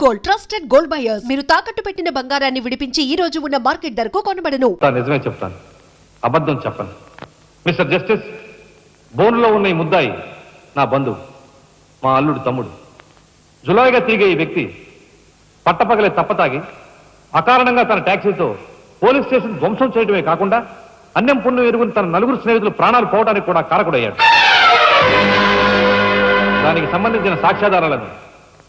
Gold, trusted gold buyers. మీరు తాకట్టు పెట్టిన బంగారాన్ని విడిపించి ఈ రోజు ఉన్న మార్కెట్ ధరకు కొనబడను. నిజమే చెప్తాను, అబద్ధం చెప్పను. మిస్టర్ జస్టిస్, బోన్లో ఉన్న ఈ ముద్దాయి నా బంధువు, మా అల్లుడు తమ్ముడు. జులాయిగా తిరిగే ఈ వ్యక్తి పట్టపగలే తప్పతాగి అకారణంగా తన ట్యాక్సీతో పోలీస్ స్టేషన్ ధ్వంసం చేయడమే కాకుండా అన్యం పుణ్యం ఎరుగుని తన నలుగురు స్నేహితులు ప్రాణాలు పోవడానికి కూడా కారకుడయ్యాడు. దానికి సంబంధించిన సాక్ష్యాధారాలను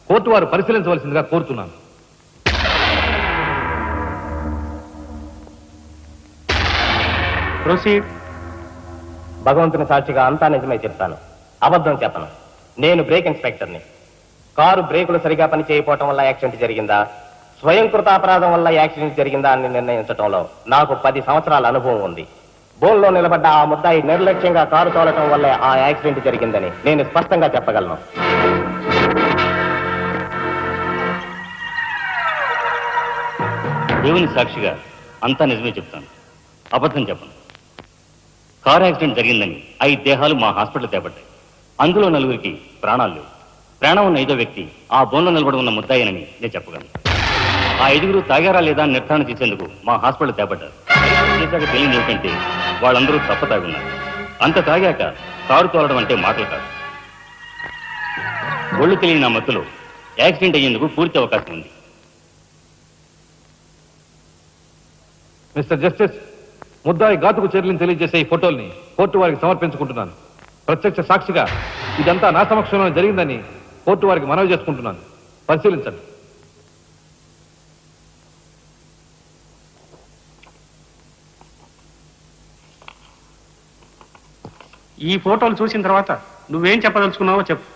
కోర్టు వారు పరిశీలించవలసిందిగా కోరుతున్నాను. ప్రొసీడ్. భగవంతుని సాక్షిగా అంతా నిజమే చెప్తాను, అబద్ధం చెప్పను. నేను బ్రేక్ ఇన్స్పెక్టర్ని. కారు బ్రేకులు సరిగా పని చేయకపోవటం వల్ల యాక్సిడెంట్ జరిగిందా, స్వయంకృత అపరాధం వల్ల యాక్సిడెంట్ జరిగిందా అని నిర్ణయించడంలో నాకు 10 సంవత్సరాల అనుభవం ఉంది. బోన్లో నిలబడ్డ ఆ ముద్దాయి నిర్లక్ష్యంగా కారు తోలటం వల్లే ఆ యాక్సిడెంట్ జరిగిందని నేను స్పష్టంగా చెప్పగలను. దేవుని సాక్షిగా అంతా నిజమే చెప్తాను, అబద్ధం చెప్పను. కారు యాక్సిడెంట్ జరిగిందని 5 దేహాలు మా హాస్పిటల్ తేపడ్డాయి. అందులో 4గురికి ప్రాణాలు లేవు. ప్రాణం ఉన్న 5వ వ్యక్తి ఆ బోన్లో నిలబడి ఉన్న ముద్దాయనని నేను చెప్పగలను. ఆ 5గురు తాగారా లేదా నిర్ధారణ చేసేందుకు మా హాస్పిటల్ తేపడ్డారు. చేశాక తెలియదు ఏమిటంటే వాళ్ళందరూ తప్ప తాగున్నారు. అంత తాగాక కారు తోలడం అంటే మాటలు కాదు. ఒళ్ళు తెలియని నా మత్తులో యాక్సిడెంట్ అయ్యేందుకు పూర్తి అవకాశం ఉంది. మిస్టర్ జస్టిస్, ముద్దాయి ఘాతుకు చర్యలను తెలియజేసే ఈ ఫోటోల్ని కోర్టు వారికి సమర్పించుకుంటున్నాను. ప్రత్యక్ష సాక్షిగా ఇదంతా నా సమక్షంలో జరిగిందని కోర్టు వారికి మనవి చేసుకుంటున్నాను. పరిశీలించండి. ఈ ఫోటోలు చూసిన తర్వాత నువ్వేం చెప్పదలుచుకున్నావో చెప్పు.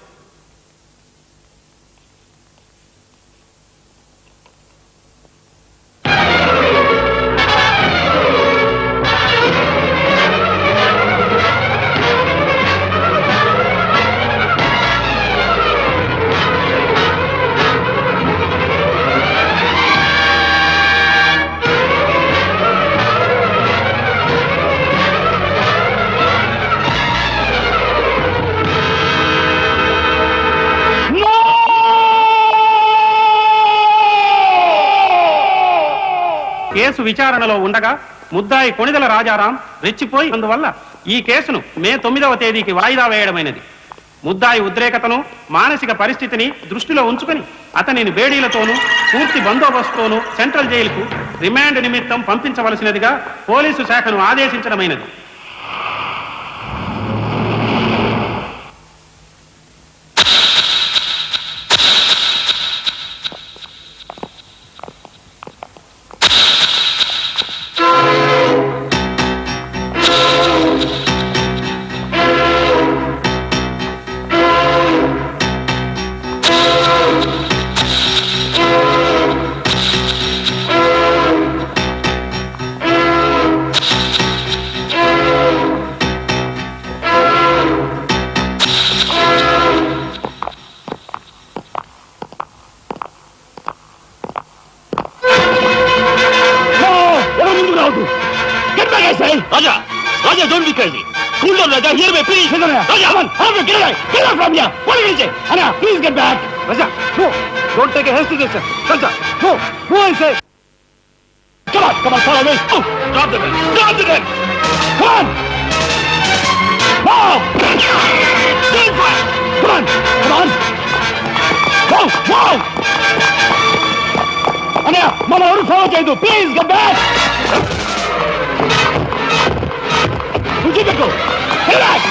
కేసు విచారణలో ఉండగా ముద్దాయి కొణిదెల రాజారాం రెచ్చిపోయి అందువల్ల ఈ కేసును మే 9వ తేదీకి వాయిదా వేయడమైనది. ముద్దాయి ఉద్రేకతను, మానసిక పరిస్థితిని దృష్టిలో ఉంచుకుని అతనిని బేడీలతోనూ పూర్తి బందోబస్తుతోనూ సెంట్రల్ జైలుకు రిమాండ్ నిమిత్తం పంపించవలసినదిగా పోలీసు శాఖను ఆదేశించడమైనది. Raja! Raja, don't be crazy! Cool down, Raja! Hear me, please! Raja! Come on! Get away! Get away from here! What are you saying? Anna, please get back! Raja, no! Don't take a hasty decision. Raja, no! No, I say! Come on, follow me! Oh! Drop the gun! Drop the gun! Come on! Move! Don't fire! Come on! Come on! Move! Move! Anna, Mama, ఎవరు follow చేయదు. Please get back! Go! Get back!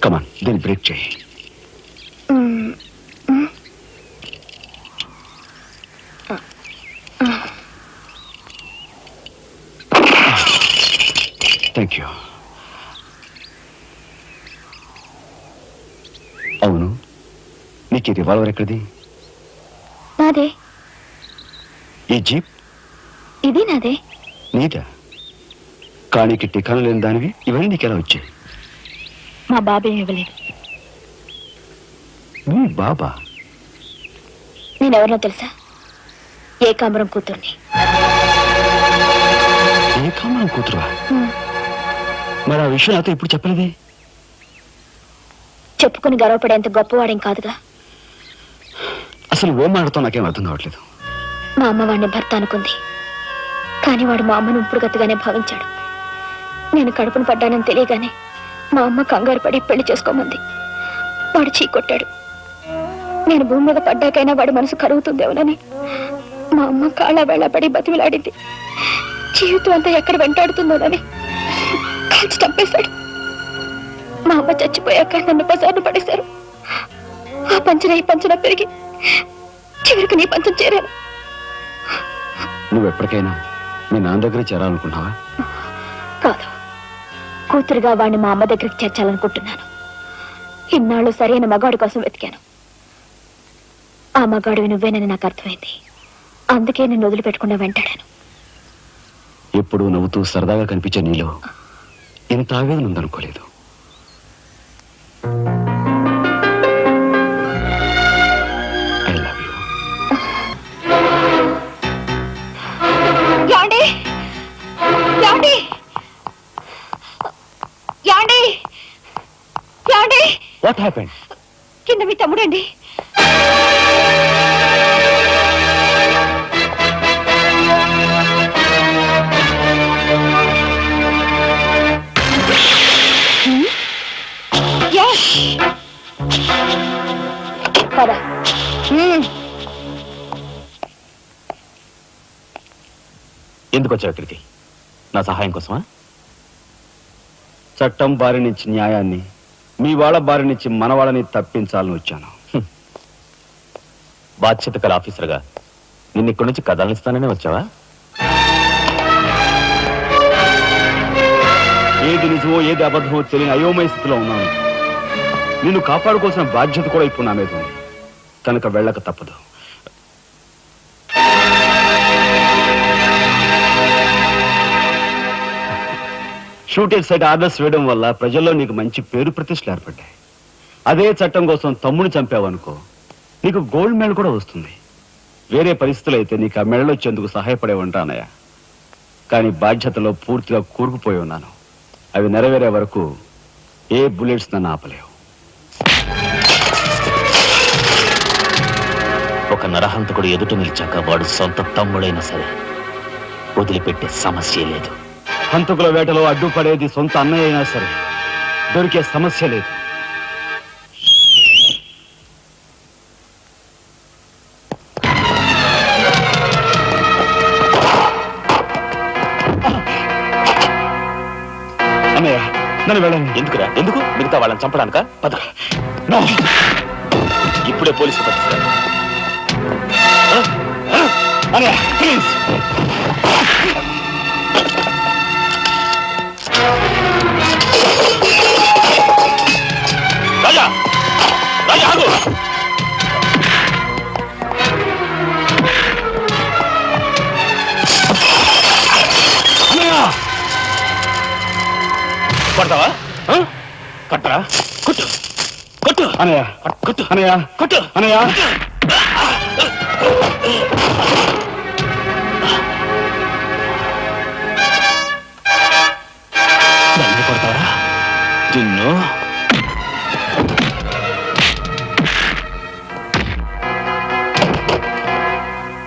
కమాన్, దీన్ని break చేయి. Thank you. అవును, నీకు ఈ revolver ఎక్కడిది? నాదే. ఈ జీప్ ఇది నాదే. నీదా? కానీకి టికాను లేని దానివి ఇవన్నీ నీకెలా వచ్చాయి? మా బాబే ఇవ్వలేదు. నీ బాబా? నేనెవరినో తెలుసా? ఏకాంబరం కూతుర్ని. ఏకాంబరం కూతురువా? మరి ఆ విషయం నాతో ఇప్పుడు చెప్పలేదే? చెప్పుకుని గర్వపడేంత గొప్పవాడేం కాదుగా. అసలు ఏం మాట్లాడుతావు నాకేం అర్థం కావట్లేదు. మా అమ్మ వాడిని భర్త అనుకుంది, కానీ వాడు మా అమ్మను ఉంపుడుగత్తగానే భావించాడు. నేను కడుపును పడ్డానని తెలియగానే మా అమ్మ కంగారు పడి పెళ్లి చేసుకోమంది. వాడు చీకొట్టాడు. నేను భూమి మీద పడ్డాకైనా వాడి మనసు కరుగుతుందేమోనని మా అమ్మ కాళ్ళ వేళపడి బతిమిలాడింది. జీవితం అంతా ఎక్కడ వెంటాడుతుందోనని కాల్చి చంపేశాడు. మా అమ్మ చచ్చిపోయాక నన్ను బజార్ను పడేశారు. ఆ పంచన ఈ పంచన పెరిగి చివరికి నీ పంచం చేరాను. నువ్వు ఎప్పటికైనా మీ నాన్న దగ్గర చేరాలనుకున్నావా? కాదు, కూతురుగా వాడిని మా అమ్మ దగ్గరికి చేర్చాలనుకుంటున్నాను. ఇన్నాళ్ళు సరైన మగాడు కోసం వెతికాను. ఆ మగాడివి నువ్వేనని నాకు అర్థమైంది. అందుకే నేను వదిలిపెట్టకుండా వెంటాడాను. ఎప్పుడూ నవ్వుతూ సరదాగా కనిపించే నీలో ఇంత ఆవేదన ఉందనుకోలేదు. I love you. యాండి యాండి యాండి యాండి, వాట్ హ్యాపెండ్? కింద మీ తమ్ముడండి. పద. ఎందుకు వచ్చావు ఇక్కడికి? నా సహాయం కోసమా? చట్టం బారి నుంచి న్యాయాన్ని, మీ వాళ్ళ బారి నుంచి మన వాళ్ళని తప్పించాలని వచ్చాను. బాధ్యత గల ఆఫీసర్గా నిన్ను ఇక్కడి నుంచి కదలనిస్తాననే వచ్చావా? ఏది నిజమో ఏది అబద్ధమో తెలియని అయోమయ స్థితిలో ఉన్నాను. నిన్ను కాపాడుకోవాల్సిన బాధ్యత కూడా ఇప్పుడు నా మీద ఉంది. కనుక వెళ్ళక తప్పదు. షూటెడ్ సైట్ ఆర్డర్స్ వేయడం వల్ల ప్రజల్లో నీకు మంచి పేరు ప్రతిష్టలు ఏర్పడ్డాయి. అదే చట్టం కోసం తమ్ముని చంపావనుకో, నీకు గోల్డ్ మెడల్ కూడా వస్తుంది. వేరే పరిస్థితులు అయితే నీకు ఆ మెడల్ వచ్చేందుకు సహాయపడేవంటా అన్నయ్య. కానీ బాధ్యతలో పూర్తిగా కూరుకుపోయి ఉన్నాను. అవి నెరవేరే వరకు ఏ బుల్లెట్స్ నన్ను ఆపలేవు. ఒక నరహంతకుడు ఎదుట నిలిచాక వాడు సొంత తమ్ముడైనా సరే వదిలిపెట్టే సమస్య లేదు. హంతకుల వేటలో అడ్డుపడేది సొంత అన్నయ్య అయినా సరే దొరికే సమస్య లేదు. నన్ను వెళ్ళండి. ఎందుకురా? ఎందుకు? మిగతా వాళ్ళని చంపడానికా? పద. No. ఇప్పుడే పోలీసులు పట్టిస్తారు. అన్నయ్య ప్లీజ్. రాజా, రాజా ఆగు. అన్నయ్య కొడతావా? కట్టరా? కొట్టు, కొట్టు, అన్నయ్య కొట్టు, అన్నయ్య కొట్టు. అన్నయ్య నన్ను కొడతావా? నిన్ను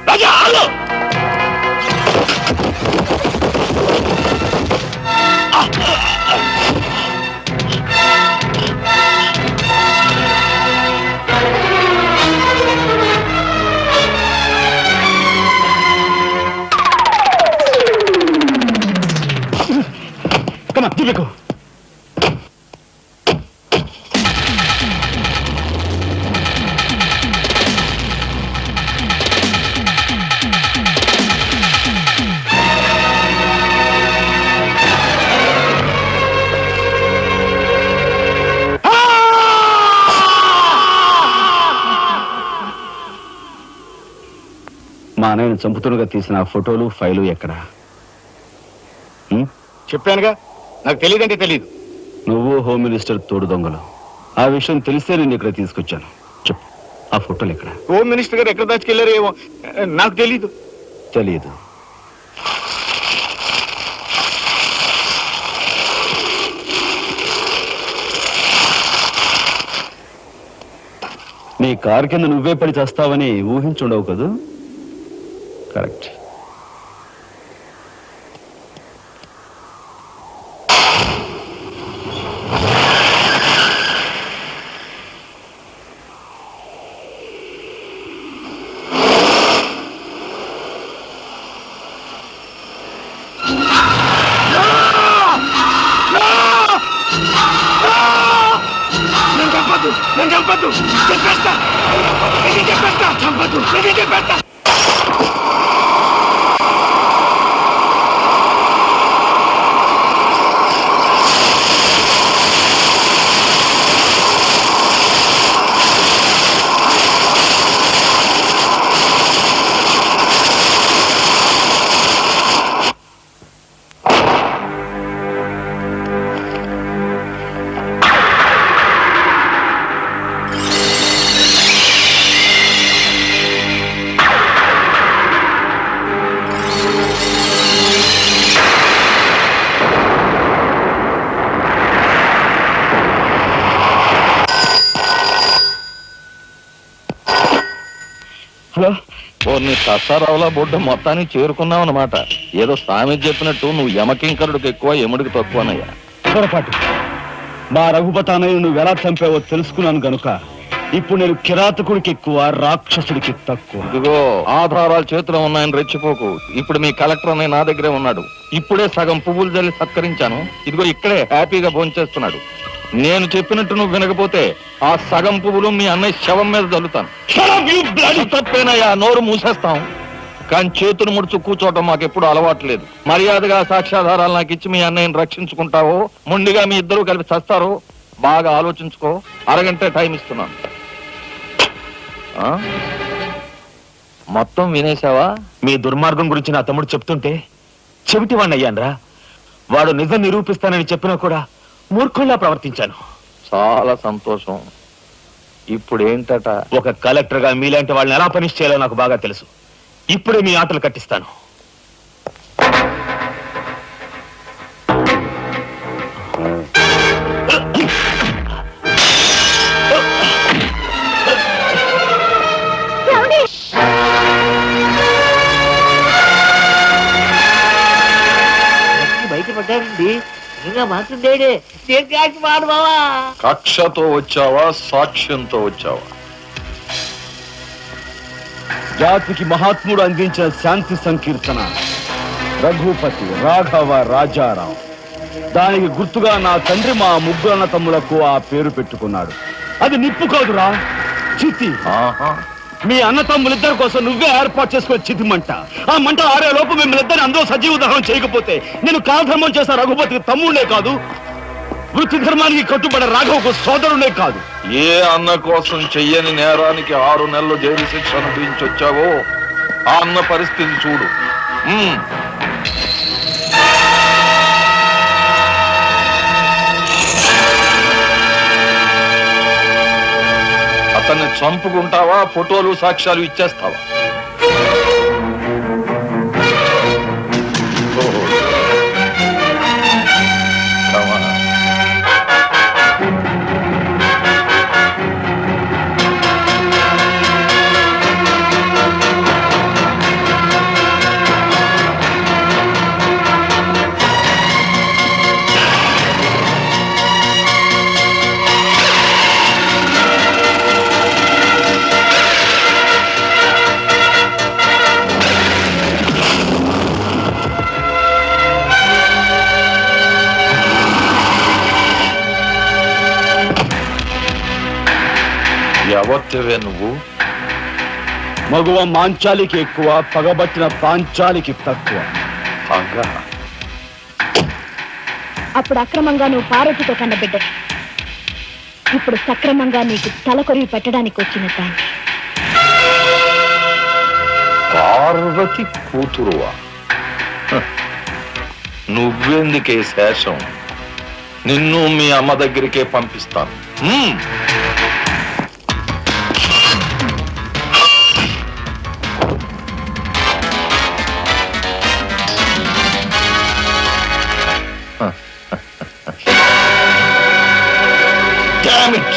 రాజా ఆగు. Come on, give it go. మా అన్నయ్యను చంపుతున్నగా తీసిన ఆ ఫోటోలు ఫైలు ఎక్కడ? చెప్పానుగా, నాకు తెలియదంటే తెలియదు. నువ్వు హోమ్ మినిస్టర్ తోడు దొంగలు. ఆ విషయం తెలిస్తే నేను ఇక్కడ తీసుకొచ్చాను. చెప్పు, ఆ ఫోటోలు ఎక్కడ? హోమ్ మినిస్టర్ గారు ఎక్కడ దాచుకెళ్లారో ఏమో నాకు తెలియదు. తెలియదు. నీ కారు కింద నువ్వే పడి చేస్తావని ఊహించుండవు కదూ? కరెక్ట్. హలో, నీ సత్సారావుల బొడ్డు మొత్తానికి చేరుకున్నావన్నమాట. ఏదో స్వామి చెప్పినట్టు నువ్వు యమకింకరుడికి ఎక్కువ యముడికి తక్కువనయ్యా. పొరపాటు. మా రఘుపతానయ్య నువ్వు ఎలా చంపావో తెలుసుకున్నాను గనుక ఇప్పుడు నేను కిరాతకుడికి ఎక్కువ, రాక్షసుడికి తక్కువ. ఇదిగో ఆధారాలు చేతిలో ఉన్నాయని రెచ్చిపోకు. ఇప్పుడు మీ కలెక్టర్ అనే నా దగ్గరే ఉన్నాడు. ఇప్పుడే సగం పువ్వులు జల్లి సత్కరించాను. ఇదిగో ఇక్కడే హ్యాపీగా భోంచేస్తున్నాడు. నేను చెప్పినట్టు నువ్వు వినకపోతే ఆ సగం పువ్వులు మీ అన్నయ్య శవం మీద జల్లుతాను. తప్పేనయ్యా, నోరు మూసేస్తాం. కానీ చేతులు ముడుచు కూర్చోవటం మాకెప్పుడు అలవాట్లేదు. మర్యాదగా సాక్ష్యాధారాలు నాకు ఇచ్చి మీ అన్నయ్యని రక్షించుకుంటావో మొండిగా మీ ఇద్దరు కలిపి చస్తారో బాగా ఆలోచించుకో. అరగంట టైం ఇస్తున్నాను. మొత్తం వినేశావా? మీ దుర్మార్గం గురించి నా తమ్ముడు చెప్తుంటే చెవిటి వాడిని అయ్యాన్రా. వాడు నిజం నిరూపిస్తానని చెప్పినా కూడా మూర్ఖుల్లా ప్రవర్తించాను. చాలా సంతోషం. ఇప్పుడు ఏంటట? ఒక కలెక్టర్ గా మీలాంటి వాళ్ళని ఎలా పనిష్ చేయాలో నాకు బాగా తెలుసు. ఇప్పుడే మీ ఆటలు కట్టిస్తాను. బయటపడ్డాడండి. ఇంకా మాత్రం లేడే. కక్షతో వచ్చావా, సాక్ష్యంతో వచ్చావా? జాతికి మహాత్ముడు అందించిన శాంతి సంకీర్తన రఘుపతి రాఘవ రాజారాం. దానికి గుర్తుగా నా తండ్రి మా ముగ్గురు అన్న తమ్ములకు ఆ పేరు పెట్టుకున్నాడు. అది నిప్పు కాదురా, చితి. మీ అన్న తమ్ములిద్దరి కోసం నువ్వే ఏర్పాటు చేసుకుని చితి మంట. ఆ మంట ఆరే లోపు మిమ్మల్ని ఇద్దరిని అందరూ సజీవ దహనం చేయకపోతే నేను కాలధర్మం చేసిన రఘుపతికి తమ్ముడే కాదు, వృత్తి ధర్మానికి కట్టుబడే రాఘవకు సోదరుడే కాదు. ఏ అన్న కోసం చెయ్యని నేరానికి 6 నెలలు జైలు శిక్ష అనుభవించొచ్చావో ఆ అన్న పరిస్థితి చూడు. అతన్ని చంపుకుంటావా, ఫోటోలు సాక్ష్యాలు ఇచ్చేస్తావా? ఓహో. Come on. ఎవరివే నువ్వు? మగువ మాంచాలికి ఎక్కువ, పగబట్టిన పాంచాలికి తక్కువ. అప్పుడు అక్రమంగా నువ్వు పార్వతితో కన్న బిడ్డ, ఇప్పుడు సక్రమంగా నీకు తలకొరివి పెట్టడానికి వచ్చిన దాన్ని. పార్వతి కూతురువా? నువ్వెందుకే శేషం? నిన్ను మీ అమ్మ దగ్గరికే పంపిస్తాను. Damn it!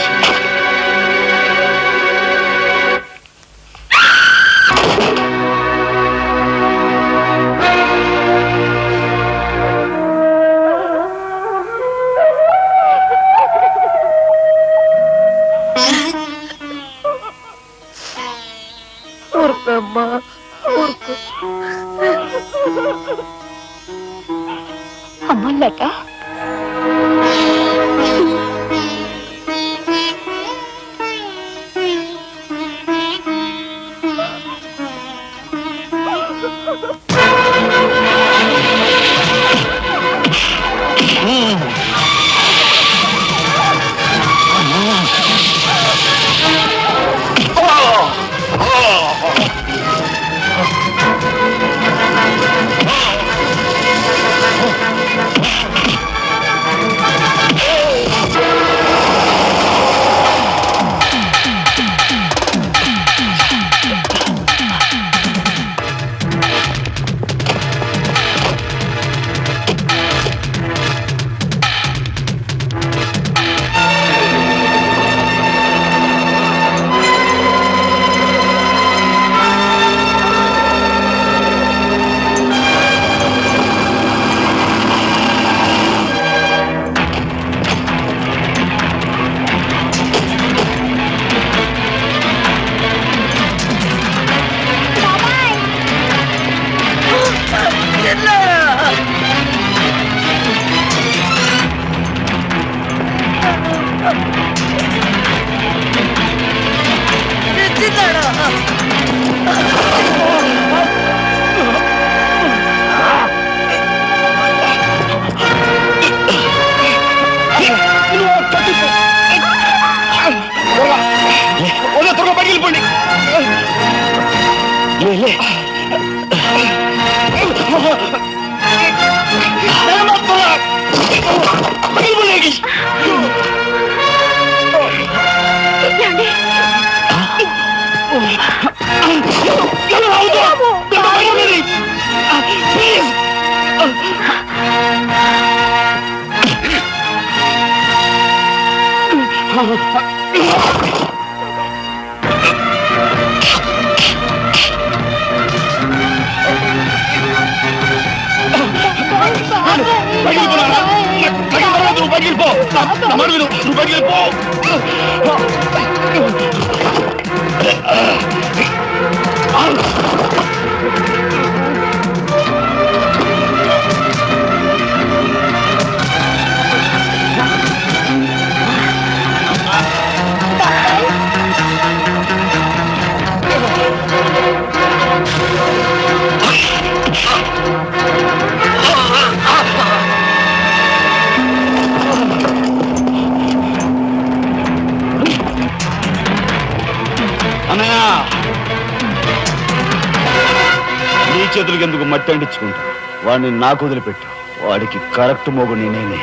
ఊరుకోమ్మా, ఊరుకో. అమ్మ లేక చేతులకి ఎందుకు మట్టి అంటించుకుంటా? వాడిని నాకు వదిలిపెట్టు. వాడికి కరెక్ట్ మొగుడిని నేనే.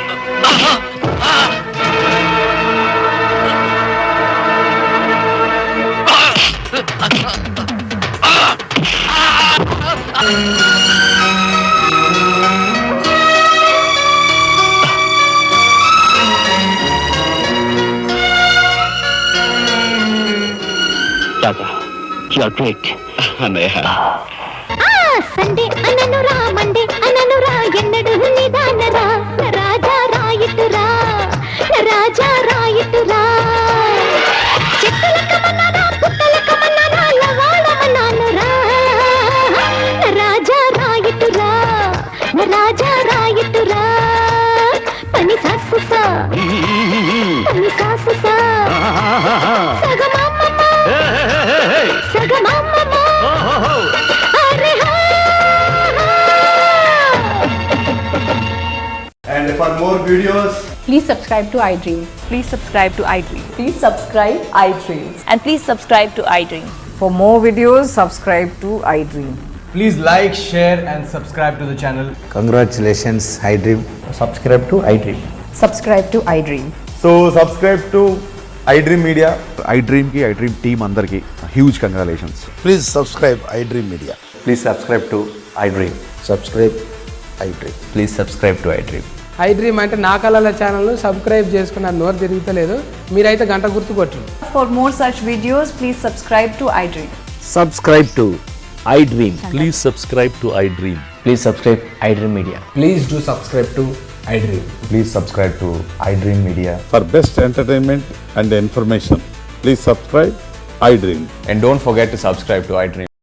రాజా, యు ఆర్ గ్రేట్. అన్నయ్య, సండే అననురా మండే అననురా ఎన్నడు నిదానరా రాజా రాయితురా రాజా రాయితురా చెట్టుల కమనరా పుట్టల కమనరా లవాళమనానురా రాజా రాయితురా రాజా రాయితురా పని సాసుసా పని సాసుసా సగమమ్మ సగమమ్మ And for more videos, Please subscribe to iDream. Please subscribe to iDream. Please subscribe iDream. And please subscribe to iDream. For more videos, subscribe to iDream. please like, share, and subscribe to the channel. Congratulations, iDream. Subscribe to iDream. Subscribe to iDream. So, subscribe to iDream Media. iDream ki iDream team andarki huge congratulations. Please subscribe iDream Media. Please subscribe to iDream. Subscribe iDream. Please subscribe to iDream. iDream అంటే నా కళల ఛానల్ను subscribe చేసుకున్న నోరు తిరుగుతలేదు. మీరైతే గంట గుర్తు కొట్టండి. For more such videos, please subscribe to iDream. Subscribe to iDream. Please subscribe to iDream. Please subscribe iDream Media. Please do subscribe to iDream. Please subscribe to iDream Media. For best entertainment and information, please subscribe iDream. And don't forget to subscribe to iDream.